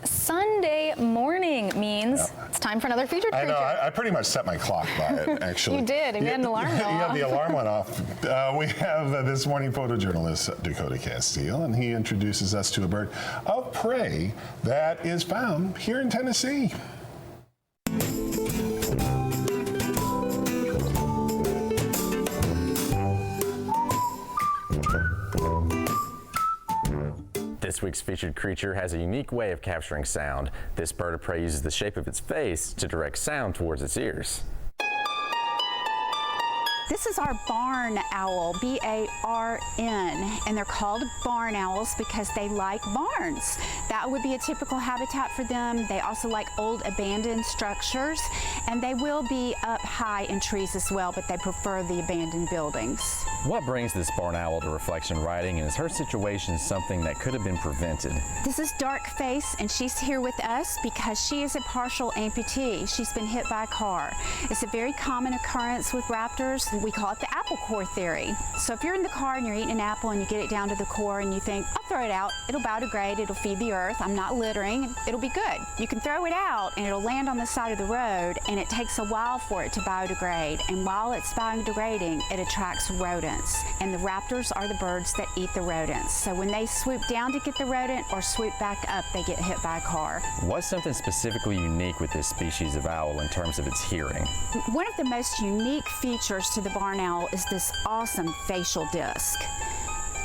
Sunday morning means it's time for another featured creature. I know. I pretty much set my clock by it, actually. You did. You had an alarm go off. Yeah, the alarm went off. We have this morning photojournalist Dakota Castile, and he introduces us to a bird of prey that is found here in Tennessee. This week's featured creature has a unique way of capturing sound. This bird of prey uses the shape of its face to direct sound towards its ears. This is our barn owl, B-A-R-N, and they're called barn owls because they like barns. That would be a typical habitat for them. They also like old abandoned structures, and they will be up high in trees as well, but they prefer the abandoned buildings. What brings this barn owl to reflection writing, and is her situation something that could have been prevented? This is Dark Face, and she's here with us because she is a partial amputee. She's been hit by a car. It's a very common occurrence with raptors. We call it the apple core theory. So if you're in the car and you're eating an apple and you get it down to the core and you think, I'll throw it out, it'll biodegrade, it'll feed the earth, I'm not littering, it'll be good. You can throw it out and it'll land on the side of the road, and it takes a while for it to biodegrade. And while it's biodegrading, it attracts rodents. And the raptors are the birds that eat the rodents. So when they swoop down to get the rodent or swoop back up, they get hit by a car. What's something specifically unique with this species of owl in terms of its hearing? One of the most unique features to the barn owl is this awesome facial disc.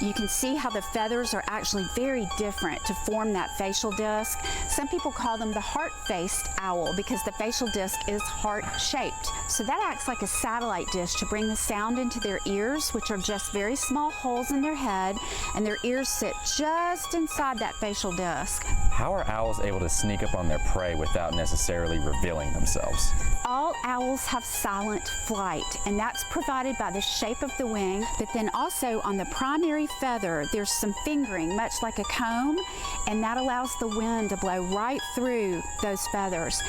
You can see how the feathers are actually very different to form that facial disc. Some people call them the heart-faced owl because the facial disc is heart-shaped. So that acts like a satellite dish to bring the sound into their ears, which are just very small holes in their head, and their ears sit just inside that facial disc. How are owls able to sneak up on their prey without necessarily revealing themselves? All owls have silent flight, and that's provided by the shape of the wing, but then also on the primary feather, there's some fingering, much like a comb, and that allows the wind to blow right through those feathers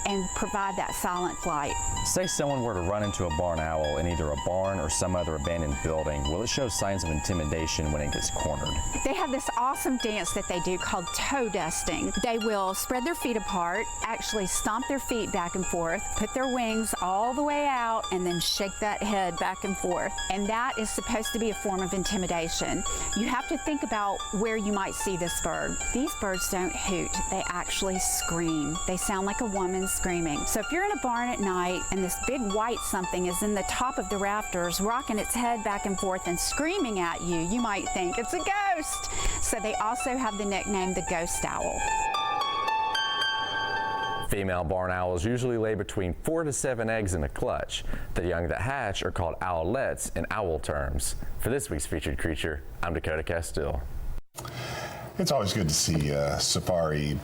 and provide that silent flight. Say someone were to run into a barn owl in either a barn or some other abandoned building. Will it show signs of intimidation when it gets cornered? They have this awesome dance that they do called toe dusting. They will spread their feet apart, actually stomp their feet back and forth, put their wings all the way out, and then shake that head back and forth. And that is supposed to be a form of intimidation. You have to think about where you might see this bird. These birds don't hoot, they actually scream. They sound like a woman screaming. So if you're in a barn at night and this big white something is in the top of the rafters, rocking its head back and forth and screaming at you, you might think it's a ghost. So they also have the nickname the ghost owl. Female barn owls usually lay between 4 to 7 eggs in a clutch. The young that hatch are called owlets in owl terms. For this week's featured creature, I'm Dakota Castile. It's always good to see Safari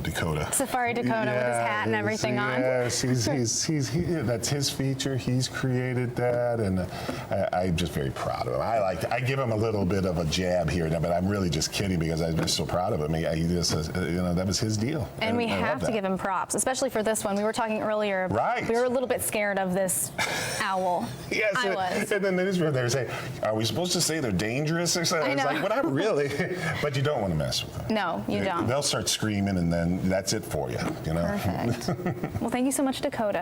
Dakota. Safari Dakota with his hat and everything on. Yes, that's his feature. He's created that, and I'm just very proud of him. I give him a little bit of a jab here, but I'm really just kidding because I'm just so proud of him. He just, that was his deal. And we have to give him props, especially for this one. We were talking earlier. Right. We were a little bit scared of this owl. Yes, I was. And then the newsroom, they were saying, "Are we supposed to say they're dangerous?" Or something. I was like, "Well, not really," but you don't want to mess with them. No, you don't. They'll start screaming, and then that's it for you. Perfect. Well, thank you so much, Dakota.